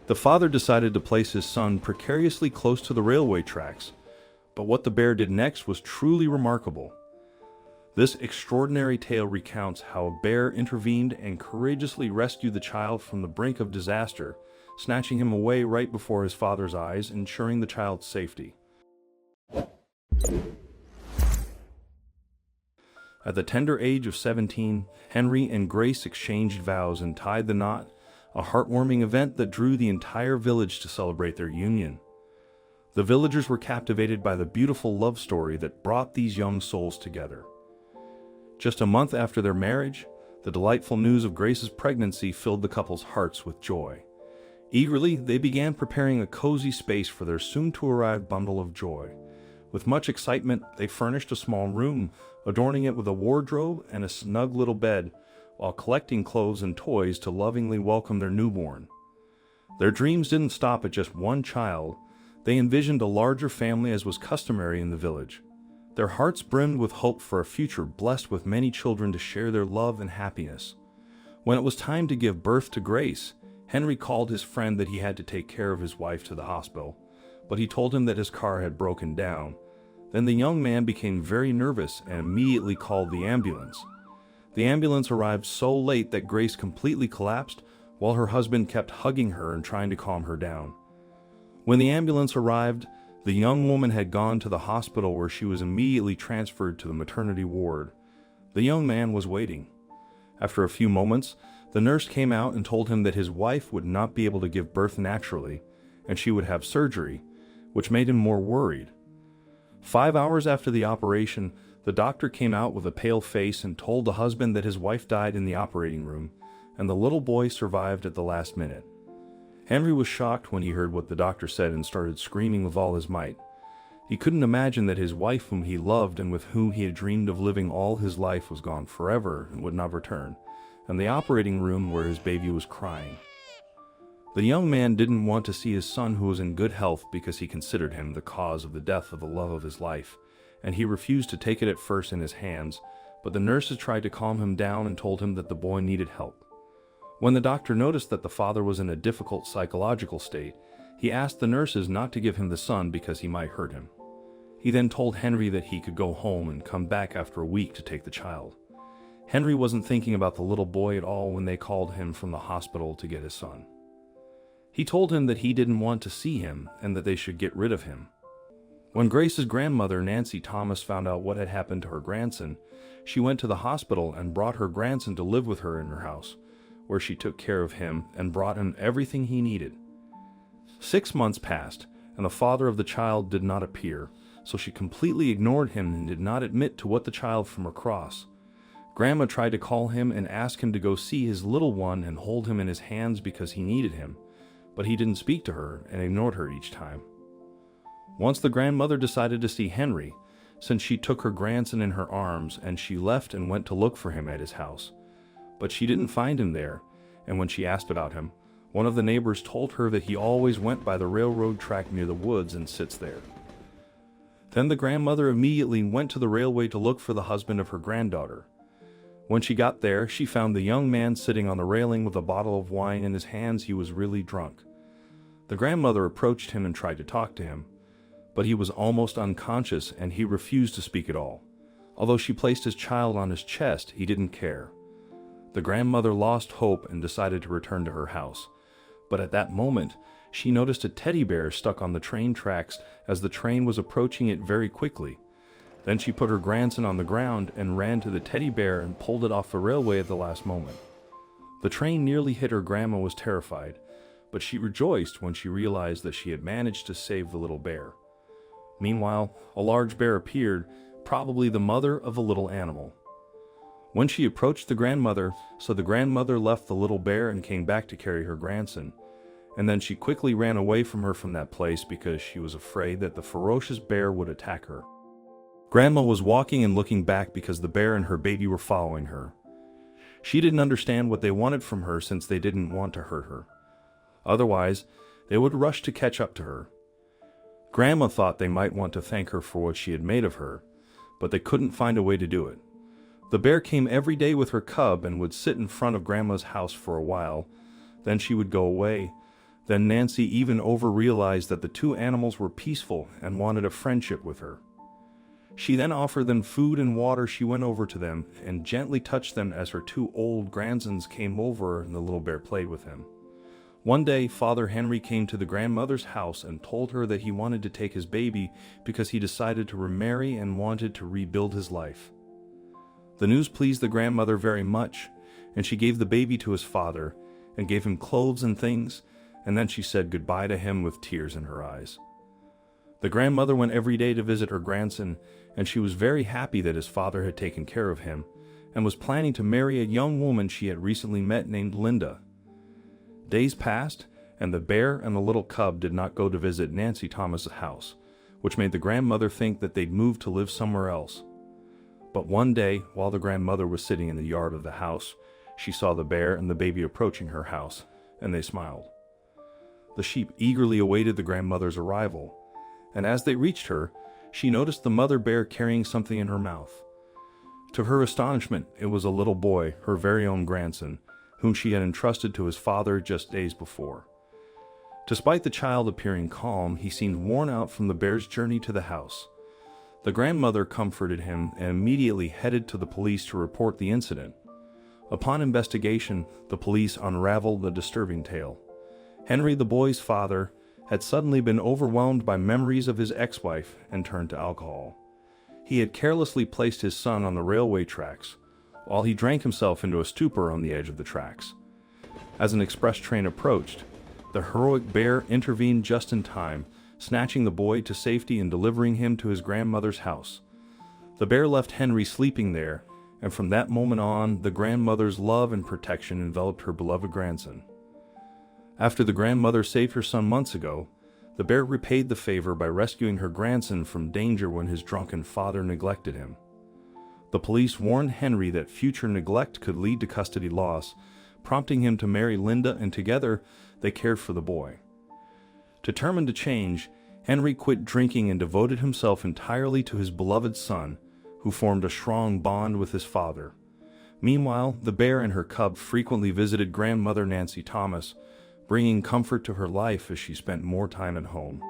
The father decided to place his son precariously close to the railway tracks, but what the bear did next was truly remarkable. This extraordinary tale recounts how a bear intervened and courageously rescued the child from the brink of disaster, snatching him away right before his father's eyes, ensuring the child's safety. At the tender age of 17, Henry and Grace exchanged vows and tied the knot, a heartwarming event that drew the entire village to celebrate their union. The villagers were captivated by the beautiful love story that brought these young souls together. Just a month after their marriage, the delightful news of Grace's pregnancy filled the couple's hearts with joy. Eagerly, they began preparing a cozy space for their soon-to-arrive bundle of joy. With much excitement, they furnished a small room, adorning it with a wardrobe and a snug little bed, while collecting clothes and toys to lovingly welcome their newborn. Their dreams didn't stop at just one child. They envisioned a larger family as was customary in the village. Their hearts brimmed with hope for a future blessed with many children to share their love and happiness. When it was time to give birth to Grace, Henry called his friend that he had to take care of his wife to the hospital, but he told him that his car had broken down. Then the young man became very nervous and immediately called the ambulance. The ambulance arrived so late that Grace completely collapsed, while her husband kept hugging her and trying to calm her down. When the ambulance arrived, the young woman had gone to the hospital, where she was immediately transferred to the maternity ward. The young man was waiting. After a few moments, the nurse came out and told him that his wife would not be able to give birth naturally, and she would have surgery, which made him more worried. 5 hours after the operation, the doctor came out with a pale face and told the husband that his wife died in the operating room, and the little boy survived at the last minute. Henry was shocked when he heard what the doctor said and started screaming with all his might. He couldn't imagine that his wife, whom he loved and with whom he had dreamed of living all his life, was gone forever and would not return, and the operating room where his baby was crying. The young man didn't want to see his son, who was in good health, because he considered him the cause of the death of the love of his life, and he refused to take it at first in his hands, but the nurses tried to calm him down and told him that the boy needed help. When the doctor noticed that the father was in a difficult psychological state, he asked the nurses not to give him the son because he might hurt him. He then told Henry that he could go home and come back after a week to take the child. Henry wasn't thinking about the little boy at all when they called him from the hospital to get his son. He told him that he didn't want to see him and that they should get rid of him. When Grace's grandmother, Nancy Thomas, found out what had happened to her grandson, she went to the hospital and brought her grandson to live with her in her house, where she took care of him and brought him everything he needed. 6 months passed, and the father of the child did not appear, so she completely ignored him and did not admit to what the child from across. Grandma tried to call him and ask him to go see his little one and hold him in his hands because he needed him, but he didn't speak to her and ignored her each time. Once the grandmother decided to see Henry, since she took her grandson in her arms, and she left and went to look for him at his house. But she didn't find him there, and when she asked about him, one of the neighbors told her that he always went by the railroad track near the woods and sits there. Then the grandmother immediately went to the railway to look for the husband of her granddaughter. When she got there, she found the young man sitting on the railing with a bottle of wine in his hands. He was really drunk. The grandmother approached him and tried to talk to him, but he was almost unconscious and he refused to speak at all. Although she placed his child on his chest, he didn't care. The grandmother lost hope and decided to return to her house. But at that moment, she noticed a teddy bear stuck on the train tracks as the train was approaching it very quickly. Then she put her grandson on the ground and ran to the teddy bear and pulled it off the railway at the last moment. The train nearly hit her. Grandma was terrified, but she rejoiced when she realized that she had managed to save the little bear. Meanwhile, a large bear appeared, probably the mother of the little animal. When she approached the grandmother, so the grandmother left the little bear and came back to carry her grandson, and then she quickly ran away from her from that place because she was afraid that the ferocious bear would attack her. Grandma was walking and looking back because the bear and her baby were following her. She didn't understand what they wanted from her, since they didn't want to hurt her. Otherwise, they would rush to catch up to her. Grandma thought they might want to thank her for what she had made of her, but they couldn't find a way to do it. The bear came every day with her cub and would sit in front of Grandma's house for a while. Then she would go away, Then Nancy even over-realized that the two animals were peaceful and wanted a friendship with her. She then offered them food and water. She went over to them and gently touched them as her two old grandsons came over and the little bear played with him. One day, Father Henry came to the grandmother's house and told her that he wanted to take his baby because he decided to remarry and wanted to rebuild his life. The news pleased the grandmother very much, and she gave the baby to his father and gave him clothes and things, and then she said goodbye to him with tears in her eyes. The grandmother went every day to visit her grandson, and she was very happy that his father had taken care of him and was planning to marry a young woman she had recently met named Linda. Days passed, and the bear and the little cub did not go to visit Nancy Thomas's house, which made the grandmother think that they'd moved to live somewhere else. But one day, while the grandmother was sitting in the yard of the house, she saw the bear and the baby approaching her house, and they smiled. The sheep eagerly awaited the grandmother's arrival, and as they reached her, she noticed the mother bear carrying something in her mouth. To her astonishment, it was a little boy, her very own grandson, whom she had entrusted to his father just days before. Despite the child appearing calm, he seemed worn out from the bear's journey to the house. The grandmother comforted him and immediately headed to the police to report the incident. Upon investigation, the police unraveled the disturbing tale. Henry, the boy's father, had suddenly been overwhelmed by memories of his ex-wife and turned to alcohol. He had carelessly placed his son on the railway tracks, while he drank himself into a stupor on the edge of the tracks. As an express train approached, the heroic bear intervened just in time, snatching the boy to safety and delivering him to his grandmother's house. The bear left Henry sleeping there, and from that moment on, the grandmother's love and protection enveloped her beloved grandson. After the grandmother saved her son months ago, the bear repaid the favor by rescuing her grandson from danger when his drunken father neglected him. The police warned Henry that future neglect could lead to custody loss, prompting him to marry Linda, and together they cared for the boy. Determined to change, Henry quit drinking and devoted himself entirely to his beloved son, who formed a strong bond with his father. Meanwhile, the bear and her cub frequently visited grandmother Nancy Thomas, bringing comfort to her life as she spent more time at home.